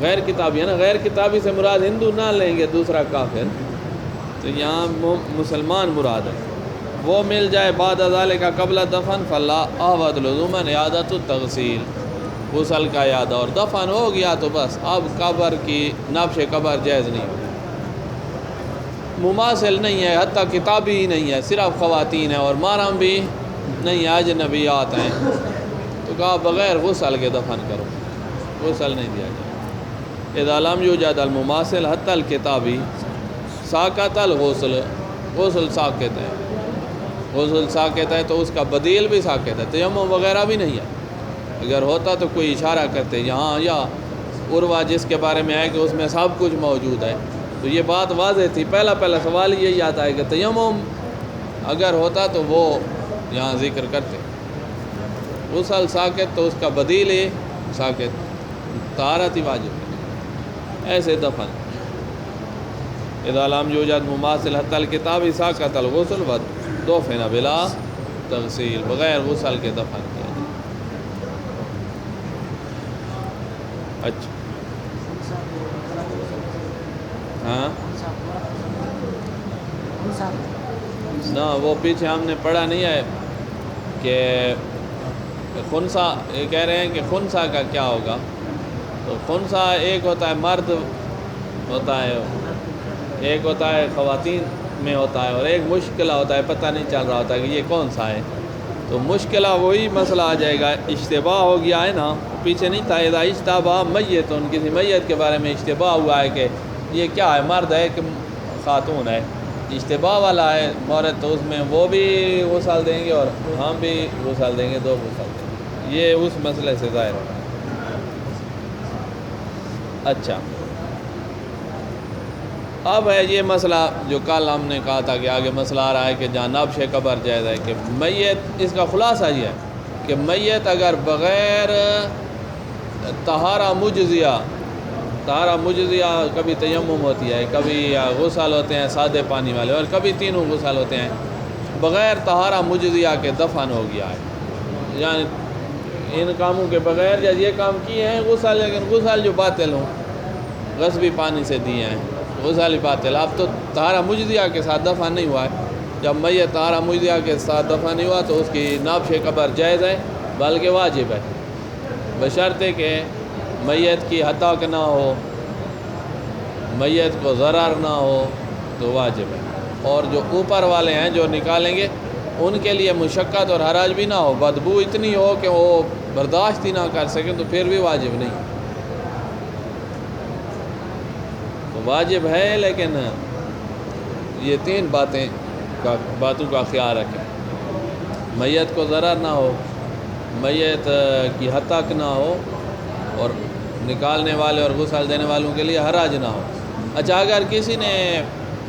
غیر کتابی ہے نا، غیر کتابی سے مراد ہندو نہ لیں گے دوسرا کافر، تو یہاں مسلمان مراد ہے، وہ مل جائے بعد ذالک قبل دفن فلا احوط لزوما عیادۃ التغسیل، غسل کا یاد، اور دفن ہو گیا تو بس اب قبر کی نبش قبر جائز نہیں ہوگی۔ مماثل نہیں ہے، حتیٰ کتابی ہی نہیں ہے، صرف خواتین ہیں اور محرم بھی نہیں، اجنبیات ہیں، تو کہا بغیر غسل کے دفن کرو، غسل نہیں دیا جائے۔ اذا لم یوجد المماثل حتی الکتابی ساقط الغسل، غسل ساقط ہے، غسل ساقط ہے تو اس کا بدیل بھی ساقط ہے، تیمم وغیرہ بھی نہیں ہے۔ اگر ہوتا تو کوئی اشارہ کرتے یہاں، یا عروہ جس کے بارے میں ہے کہ اس میں سب کچھ موجود ہے، تو یہ بات واضح تھی۔ پہلا سوال یہی آتا ہے کہ تیمم اگر ہوتا تو وہ یہاں ذکر کرتے، غسل ساقط تو اس کا بدیل ہے ساقط، طہارت ہی واجب ہے، ایسے دفن۔ اذا لم یوجد مماثل حتی الکتاب ساقط الغسل ودفن بلا تغسیل، بغیر غسل کے دفن کیا جائے۔ اچھا ہاں نہ، وہ پیچھے ہم نے پڑھا نہیں ہے کہ خنثی، یہ کہہ رہے ہیں کہ خنثی کا کیا ہوگا، تو خنثی ایک ہوتا ہے مرد ہوتا ہے، ایک ہوتا ہے خواتین میں ہوتا ہے، اور ایک مشکلہ ہوتا ہے، پتہ نہیں چل رہا ہوتا ہے کہ یہ کون سا ہے، تو مشکلہ وہی مسئلہ آ جائے گا، اشتباہ ہو گیا ہے نا، پیچھے نہیں تھا اذا اشتبہ میت، ان کسی میت کے بارے میں اشتباہ ہوا ہے کہ یہ کیا ہے، مرد ہے کہ خاتون ہے، اشتباہ والا ہے مورد، تو اس میں وہ بھی غسل دیں گے اور ہم بھی غسل دیں گے، دو غسل دیں گے، یہ اس مسئلے سے ظاہر ہوگا۔ اچھا، اب ہے یہ مسئلہ جو کل ہم نے کہا تھا کہ آگے مسئلہ آ رہا ہے کہ جہاں نبش قبر جائز ہے، کہ میت، اس کا خلاصہ یہ ہے کہ میت اگر بغیر طہارہ مجزیہ، طہارہ مجزیہ کبھی تیمم ہوتی ہے، کبھی غسل ہوتے ہیں سادے پانی والے، اور کبھی تینوں غسل ہوتے ہیں، بغیر طہارہ مجزیہ کے دفن ہو گیا ہے، یعنی ان کاموں کے بغیر، یا یہ کام کیے ہیں غسل، لیکن غسل جو باطل ہوں، غصبی پانی سے دیے ہیں، غسل باطل، اب تو طہارہ مجزیہ کے ساتھ دفن نہیں ہوا ہے، جب میت طہارہ مجزیہ کے ساتھ دفن نہیں ہوا تو اس کی نبش قبر جائز ہے، بلکہ واجب ہے، بشرطے کہ میت کی ہتک نہ ہو، میت کو ضرر نہ ہو، تو واجب ہے، اور جو اوپر والے ہیں جو نکالیں گے ان کے لیے مشقت اور حرج بھی نہ ہو، بدبو اتنی ہو کہ وہ برداشت ہی نہ کر سکیں، تو پھر بھی واجب نہیں، تو واجب ہے، لیکن یہ تین باتوں کا خیال رکھیں، میت کو ضرر نہ ہو، میت کی ہتک نہ ہو، اور نکالنے والے اور غسل دینے والوں کے لیے حرج نہ ہو۔ اچھا، اگر کسی نے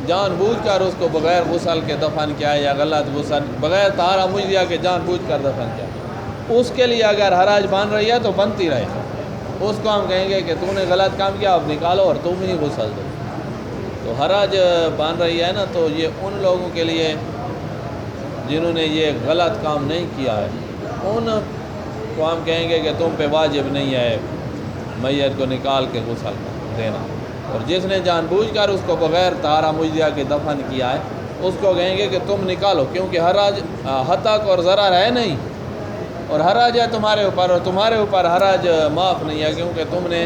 جان بوجھ کر اس کو بغیر غسل کے دفن کیا ہے، یا غلط غسل بغیر طہارہ مجزیہ کے جان بوجھ کر دفن کیا، اس کے لیے اگر حرج بن رہی ہے تو بنتی رہے، اس کو ہم کہیں گے کہ تو نے غلط کام کیا، اب نکالو اور تم ہی غسل دو، تو حرج بن رہی ہے نا، تو یہ ان لوگوں کے لیے جنہوں نے یہ غلط کام نہیں کیا ہے ان کو ہم کہیں گے کہ تم پہ واجب نہیں ہے میت کو نکال کے غسل دینا، اور جس نے جان بوجھ کر اس کو بغیر طہارہ مجزیہ کے دفن کیا ہے اس کو کہیں گے کہ تم نکالو، کیونکہ حرج ہتک اور ضرر ہے نہیں، اور حرج ہے تمہارے اوپر، اور تمہارے اوپر حرج معاف نہیں ہے کیونکہ تم نے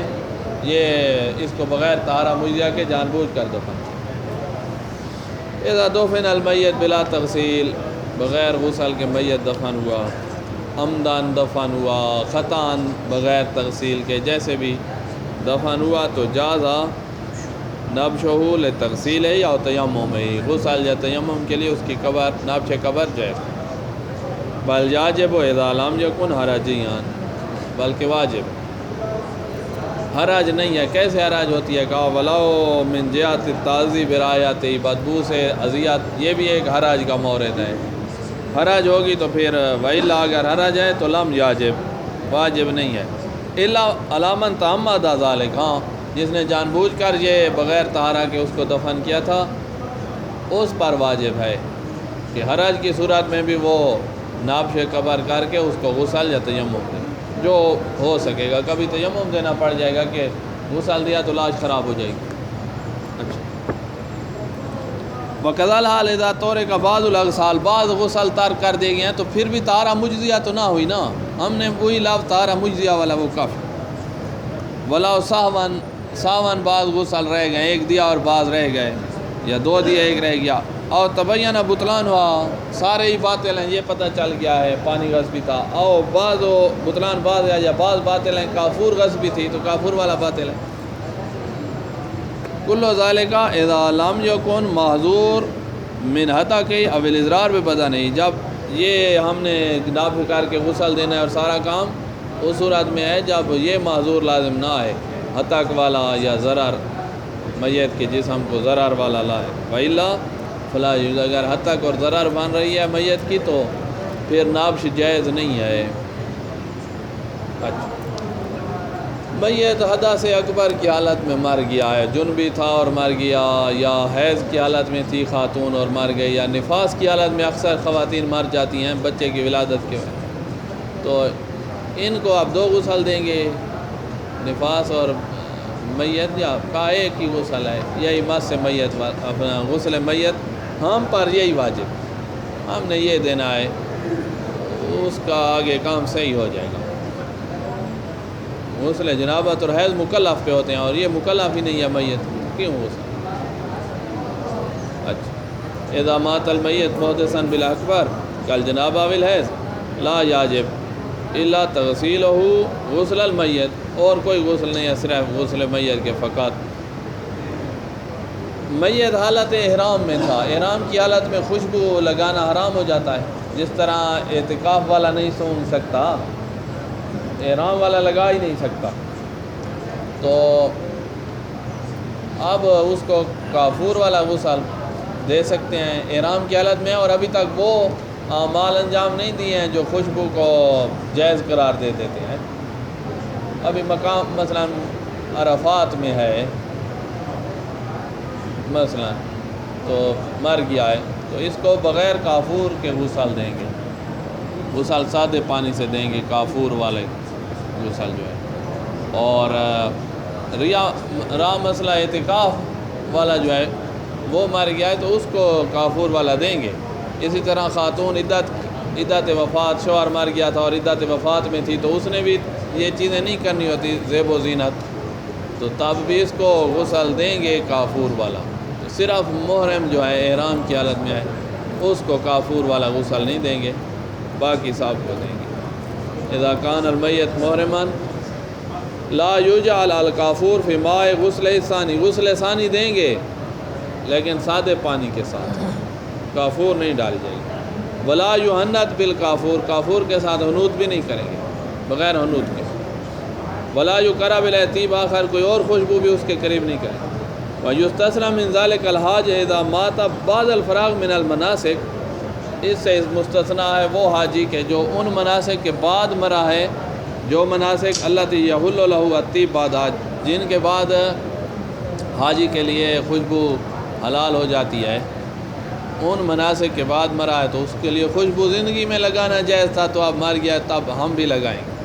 یہ اس کو بغیر طہارہ مجزیہ کے جان بوجھ کر دفن کیا۔ اذا دفن المیت بلا تغسیل، بغیر غسل کے میت دفن ہوا، عمدان دفن ہوا، خطان بغیر تغسیل کے جیسے بھی دفن ہوا، تو جازا نبشہ لتغسیل ہے یا تیمم ہے، غسل یا تیمم کے لیے اس کی قبر نبش قبر جائز، بل یاجب اذا لم یکن حرجیان، بلکہ واجب حرج نہیں ہے۔ کیسے حرج ہوتی ہے؟ کہا ولو من جہت تعذیب برایاتی، بدبو سے اذیت، یہ بھی ایک حرج کا مورد ہے، حرج ہوگی تو پھر وإلا اگر حرج ہے تو لم یاجب، واجب نہیں ہے، الا علامن تعمد ذالک، ہاں جس نے جان بوجھ کر یہ بغیر طہارہ کے اس کو دفن کیا تھا اس پر واجب ہے کہ حرج کی صورت میں بھی وہ نابش قبر کر کے اس کو غسل یا تیمم دے، جو ہو سکے گا۔ کبھی تیمم دینا پڑ جائے گا کہ غسل دیا تو لاش خراب ہو جائے گی۔ اچھا، وَكَذَا الْحَالِ اِذَا تَرَكَ بَعْضُ الْأَغْسَالِ، بعض غسل ترک کر دے گئے ہیں تو پھر بھی طہارہ مجزیہ تو نہ ہوئی نا، ہم نے وہی لفظ طہارہ مجزیہ والا وہ کافی۔ وَلَوْ سَهْوًا، بعض غسل رہ گئے، ایک دیا اور بعض رہ گئے، یا دو دیا ایک رہ گیا، اور تبین بطلان ہوا، سارے ہی باطل ہیں یہ پتہ چل گیا ہے پانی غصبی تھا، اور بعض بطلان بعض ہے یا بعض باطل ہیں، کافور غصبی تھی تو کافور والا باطل ہے۔ کل ذالک اذا لم یکن محظور من ہتک او الاضرار ببدنہ، جب یہ ہم نے نابش کر کے غسل دینا ہے اور سارا کام اس صورت میں ہے جب یہ معذور لازم نہ ہے، ہتک والا یا ضرر، میت کے جسم کو ضرر والا لائے، وإلا فلا یجوز، اگر ہتک اور ضرر بن رہی ہے میت کی تو پھر نابش جائز نہیں ہے۔ اچھا، میت حدث اکبر کی حالت میں مر گیا ہے، جنبی تھا اور مر گیا، یا حیض کی حالت میں تھی خاتون اور مر گئی، یا نفاس کی حالت میں اکثر خواتین مر جاتی ہیں بچے کی ولادت کے وقت، تو ان کو آپ دو غسل دیں گے، نفاس اور میت، یا کا ایک ہی غسل ہے، یہی مس میت اپنا غسل میت ہم پر یہی واجب، ہم نے یہ دینا ہے، اس کا آگے کام صحیح ہو جائے گا۔ غسل جنابت اور حیض مکلف پہ ہوتے ہیں اور یہ مکلف ہی نہیں ہے میت، کیوں غسل؟ اچھا، اذا مات المیت محدثا بالاکبر کالجنابہ والحیض لا یاجب الا تغسیلہ غسل المیت، اور کوئی غسل نہیں ہے صرف غسل میت کے فقط۔ میت حالت احرام میں تھا، احرام کی حالت میں خوشبو لگانا حرام ہو جاتا ہے، جس طرح اعتکاف والا نہیں سونگھ سکتا، احرام والا لگا ہی نہیں سکتا، تو اب اس کو کافور والا غسل دے سکتے ہیں احرام کی حالت میں، اور ابھی تک وہ اعمال انجام نہیں دیے ہیں جو خوشبو کو جائز قرار دے دیتے ہیں۔ ابھی مقام مثلا عرفات میں ہے مثلا، تو مر گیا ہے تو اس کو بغیر کافور کے غسل دیں گے، غسل سادے پانی سے دیں گے، کافور والے غسل جو ہے، اور مسئلہ اعتکاف والا جو ہے وہ مر گیا ہے تو اس کو کافور والا دیں گے۔ اسی طرح خاتون عدت وفات، شوہر مر گیا تھا اور عدت وفات میں تھی تو اس نے بھی یہ چیزیں نہیں کرنی ہوتی زیب و زینت، تو تب بھی اس کو غسل دیں گے کافور والا۔ تو صرف محرم جو ہے احرام کی حالت میں ہے اس کو کافور والا غسل نہیں دیں گے، باقی سب کو دیں گے۔ اذا کان المیت محرما لا یجعل الکافور فی ماء غسل ثانی، غسل ثانی دیں گے لیکن سادے پانی کے ساتھ، کافور نہیں ڈالی جائے گی۔ ولا یحنث بالکافور، کافور کے ساتھ حنوط بھی نہیں کریں گے، بغیر حنوط کے۔ ولا یقرب بالطیب، آخر کوئی اور خوشبو بھی اس کے قریب نہیں کریں گے۔ ویستثنی من ذلک الحاج اذا مات بعد الفراغ من المناسک، اس سے مستثنیٰ ہے وہ حاجی کے جو ان مناسک کے بعد مرا ہے، جو مناسک التی یحل لہ الطیب بعد حج، جن کے بعد حاجی کے لیے خوشبو حلال ہو جاتی ہے، ان مناسک کے بعد مرا ہے تو اس کے لیے خوشبو زندگی میں لگانا جائز تھا، تو اب مر گیا تب ہم بھی لگائیں گے۔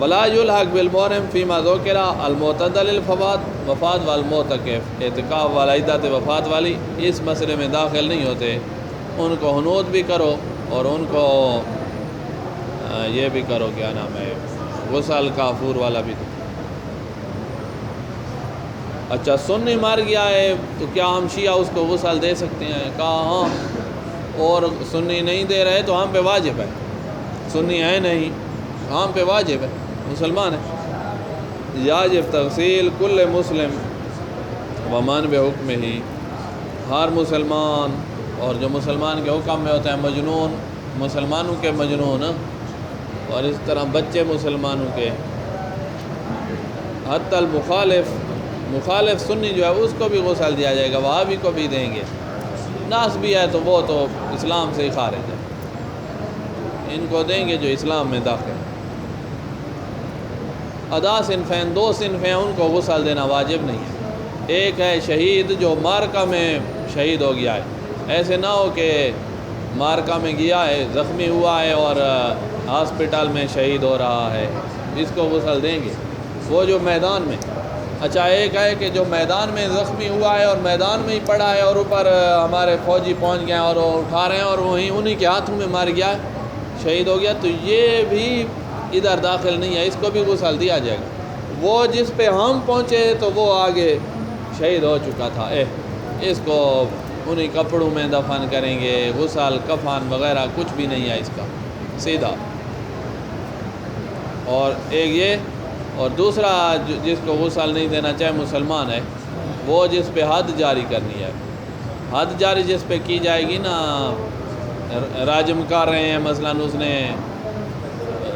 ولا یلحق بالمحرم فیما ذکر المعتدل الفوات وفات والمعتکف، اعتکاف والا عدت وفات والی اس مسئلے میں داخل نہیں ہوتے، ان کو حنوط بھی کرو اور ان کو یہ بھی کرو، کیا نام ہے، غسل کافور والا بھی۔ اچھا سنی مر گیا ہے تو کیا ہم شیعہ اس کو غسل دے سکتے ہیں؟ کہا ہاں، اور سنی نہیں دے رہے تو ہم پہ واجب ہے، سنی ہے نہیں ہم پہ واجب ہے، مسلمان ہے۔ یاجب تغسیل کل مسلم ومن بحکم ہی، ہر مسلمان اور جو مسلمان کے حکم میں ہوتا ہے، مجنون مسلمانوں کے مجنون، اور اس طرح بچے مسلمانوں کے، حتی المخالف، مخالف سنی جو ہے اس کو بھی غسل دیا جائے گا، وہابی کو بھی دیں گے، ناس بھی ہے تو وہ تو اسلام سے ہی خارج ہے، ان کو دیں گے جو اسلام میں داخل ہے۔ ادا صنفین، دو صنف ہیں، ان کو غسل دینا واجب نہیں ہے۔ ایک ہے شہید جو مارکہ میں شہید ہو گیا ہے، ایسے نہ ہو کہ مارکہ میں گیا ہے، زخمی ہوا ہے اور ہاسپٹل میں شہید ہو رہا ہے، اس کو غسل دیں گے، وہ جو میدان میں۔ اچھا ایک ہے کہ جو میدان میں زخمی ہوا ہے اور میدان میں ہی پڑا ہے اور اوپر ہمارے فوجی پہنچ گئے ہیں اور وہ اٹھا رہے ہیں اور وہیں انہی کے ہاتھوں میں مر گیا ہے، شہید ہو گیا، تو یہ بھی ادھر داخل نہیں ہے، اس کو بھی غسل دیا جائے گا۔ وہ جس پہ ہم پہنچے تو وہ آگے شہید ہو چکا تھا، اس کو انہی کپڑوں میں دفن کریں گے، غسل کفن وغیرہ کچھ بھی نہیں ہے اس کا، سیدھا۔ اور ایک یہ، اور دوسرا جس کو غسل نہیں دینا چاہے مسلمان ہے، وہ جس پہ حد جاری کرنی ہے، حد جاری جس پہ کی جائے گی نا، راجم کر رہے ہیں مثلا، اس نے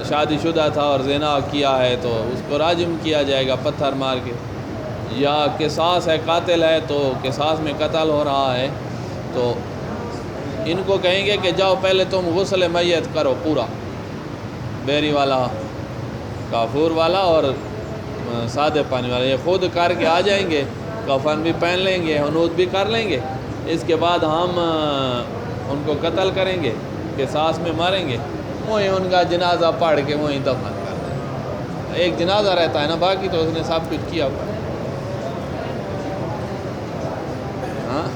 شادی شدہ تھا اور زنا کیا ہے تو اس کو راجم کیا جائے گا پتھر مار کے، یا قصاص ہے، قاتل ہے تو قصاص میں قتل ہو رہا ہے، تو ان کو کہیں گے کہ جاؤ پہلے تم غسل میت کرو پورا، بیری والا، کافور والا اور سادے پانی والا، یہ خود کر کے آ جائیں گے، کفن بھی پہن لیں گے، حنوط بھی کر لیں گے، اس کے بعد ہم ان کو قتل کریں گے، قصاص میں ماریں گے، وہیں ان کا جنازہ پڑھ کے وہیں دفن کر دیں۔ ایک جنازہ رہتا ہے نا، باقی تو اس نے سب کچھ کیا ہوا ہے۔ ہاں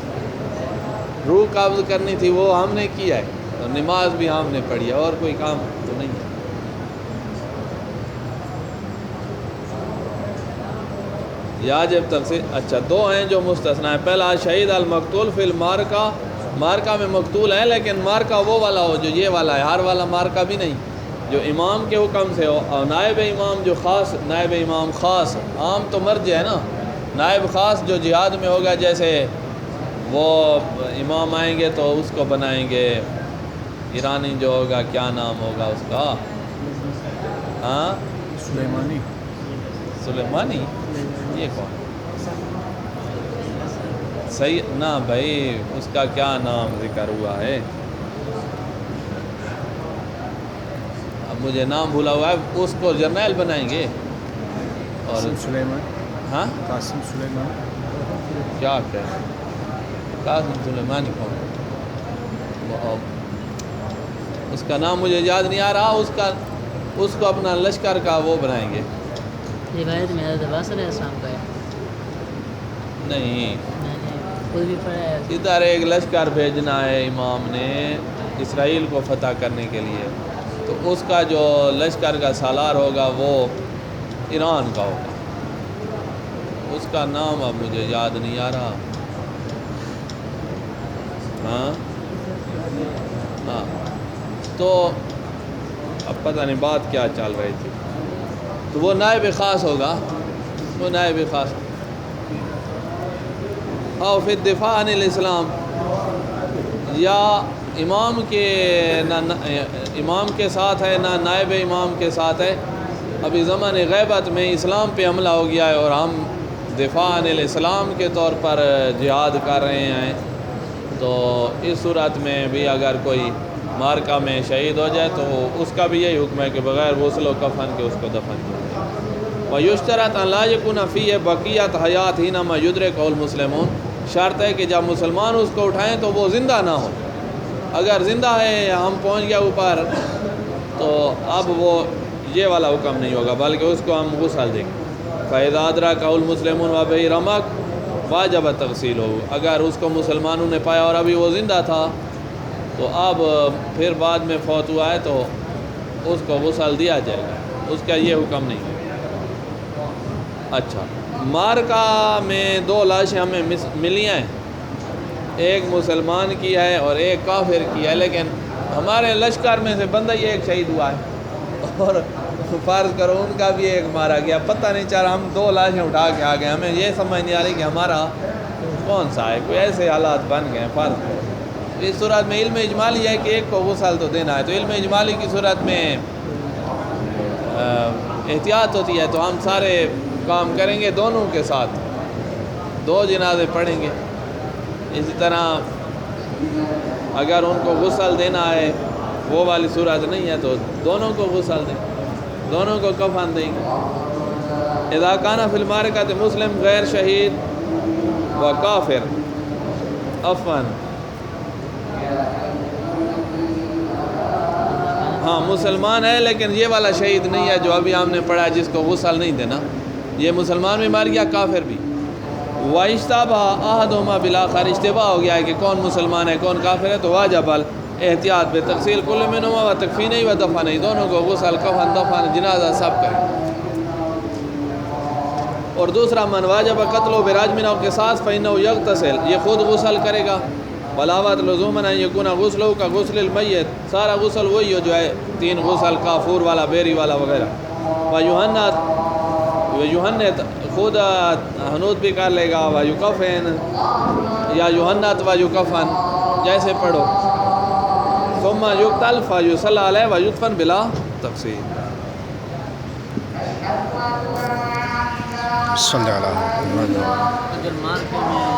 روح قبض کرنی تھی وہ ہم نے کیا ہے، اور نماز بھی ہم نے پڑھی ہے، اور کوئی کام تو نہیں ہے۔ یاجب تفصیل، اچھا دو ہیں جو مستثنا ہے۔ پہلا شہید المقتول فی المارکہ، مارکہ میں مقتول ہے لیکن مارکہ وہ والا ہو جو یہ والا ہے، ہر والا مارکہ بھی نہیں، جو امام کے حکم سے ہو، اور نائب امام جو خاص، نائب امام خاص، عام تو مرج ہے نا، نائب خاص جو جہاد میں ہوگا، جیسے وہ امام آئیں گے تو اس کو بنائیں گے ایرانی جو ہوگا، کیا نام ہوگا اس کا، ہاں سلیمانی، سلیمانی، یہ کون صحیح نہ بھائی، اس کا کیا نام ذکر ہوا ہے، اب مجھے نام بھولا ہوا ہے، اس کو جرنیل بنائیں گے، اور قاسم سلیمان، ہاں قاسم سلیمان، کیا کہیں، قاسم سلیمانی کون، اس کا نام مجھے یاد نہیں آ رہا، اس کو اپنا لشکر کا وہ بنائیں گے۔ روایت میں حضرت عباس علیہ السلام کا ہے، نہیں، میں نے خود بھی پڑھا ہے۔ ادھر ایک لشکر بھیجنا ہے امام نے اسرائیل کو فتح کرنے کے لیے، تو اس کا جو لشکر کا سالار ہوگا وہ ایران کا ہوگا، اس کا نام اب مجھے یاد نہیں آ رہا، ہاں ہاں، تو اب پتہ نہیں بات کیا چل رہی تھی، تو وہ نائب خاص ہوگا، وہ نائب خاص، اور پھر دفاع عن الاسلام، یا امام کے نہ امام کے ساتھ ہے نہ نائب امام کے ساتھ ہے، ابھی زمان غیبت میں اسلام پہ حملہ ہو گیا ہے اور ہم دفاع عن الاسلام کے طور پر جہاد کر رہے ہیں، تو اس صورت میں بھی اگر کوئی مارکہ میں شہید ہو جائے تو اس کا بھی یہی حکم ہے کہ بغیر غسل و کفن کے اس کو دفن کیا جائے۔ وَيُشْتَرَطُ أَنْ لَا يَكُونَ فِيهِ بَقِيَّةُ حَيَاتِهِ حِينَمَا يُدْرِكُهُ الْمُسْلِمُونَ، شرط ہے کہ جب مسلمان اس کو اٹھائیں تو وہ زندہ نہ ہو. اگر زندہ ہے ہم پہنچ گیا اوپر تو اب وہ یہ والا حکم نہیں ہوگا بلکہ اس کو ہم غسل دیں گے. فَإِذَا أَدْرَكَهُ الْمُسْلِمُونَ وَبِهِ رَمَقٌ وَجَبَ تَغْسِيلُهُ. اگر اس کو مسلمانوں نے پایا اور ابھی وہ زندہ تھا تو اب پھر بعد میں فوت ہوا ہے تو اس کو غسل دیا جائے گا. اس کا یہ حکم نہیں ہے. اچھا، مارکا میں 2 لاشیں ہمیں ملی ہیں، ایک مسلمان کی ہے اور ایک کافر کی ہے، لیکن ہمارے لشکر میں سے بندہ یہ ایک شہید ہوا ہے اور فرض کرو ان کا بھی ایک مارا گیا. پتہ نہیں چل رہا، ہم 2 لاشیں اٹھا کے آ گئے، ہمیں یہ سمجھ نہیں آ رہی کہ ہمارا کون سا ہے. کوئی ایسے حالات بن گئے ہیں. فرض اس صورت میں علم اجمالی ہے کہ ایک کو غسل تو دینا ہے، تو علم اجمالی کی صورت میں احتیاط ہوتی ہے، تو ہم سارے کام کریں گے دونوں کے ساتھ، 2 جنازے پڑھیں گے. اسی طرح اگر ان کو غسل دینا ہے وہ والی صورت نہیں ہے تو دونوں کو غسل دیں، دونوں کو کفن دیں گے. اذا کان فی المعرکۃ مسلم غیر شہید و کافر عفواً، ہاں مسلمان ہے لیکن یہ والا شہید نہیں ہے جو ابھی ہم نے پڑھا جس کو غسل نہیں دینا. یہ مسلمان بھی مار گیا، کافر بھی. وَإِشْتَبَهَ أَحَدُهُمَا بِالْآخَرِ، اشتباہ ہو گیا ہے کہ کون مسلمان ہے کون کافر ہے، تو واجب احتیاط بتغسیل کل منہما و تکفینہ و دفنہ، دونوں کو غسل، کفن، دفن، جنازہ سب کریں. اور دوسرا من واجب قتل براجم او قصاص فإنه يغتسل، یہ خود غسل کرے گا. ولاوت لزومن ان یکون غسلہ کا غسل المیت، سارا غسل وہی ہو جو ہے 3 غسل، کافور والا، بیری والا وغیرہ. ویہنت خود حنوت بھی کر لے گا. ویکفن یا یہنت ویکفن جیسے پڑھو. ثم یقتل فیصلی علیہ ویدفن بلا تفصیل. صلی اللہ علیہ وسلم. اگر مارکے میں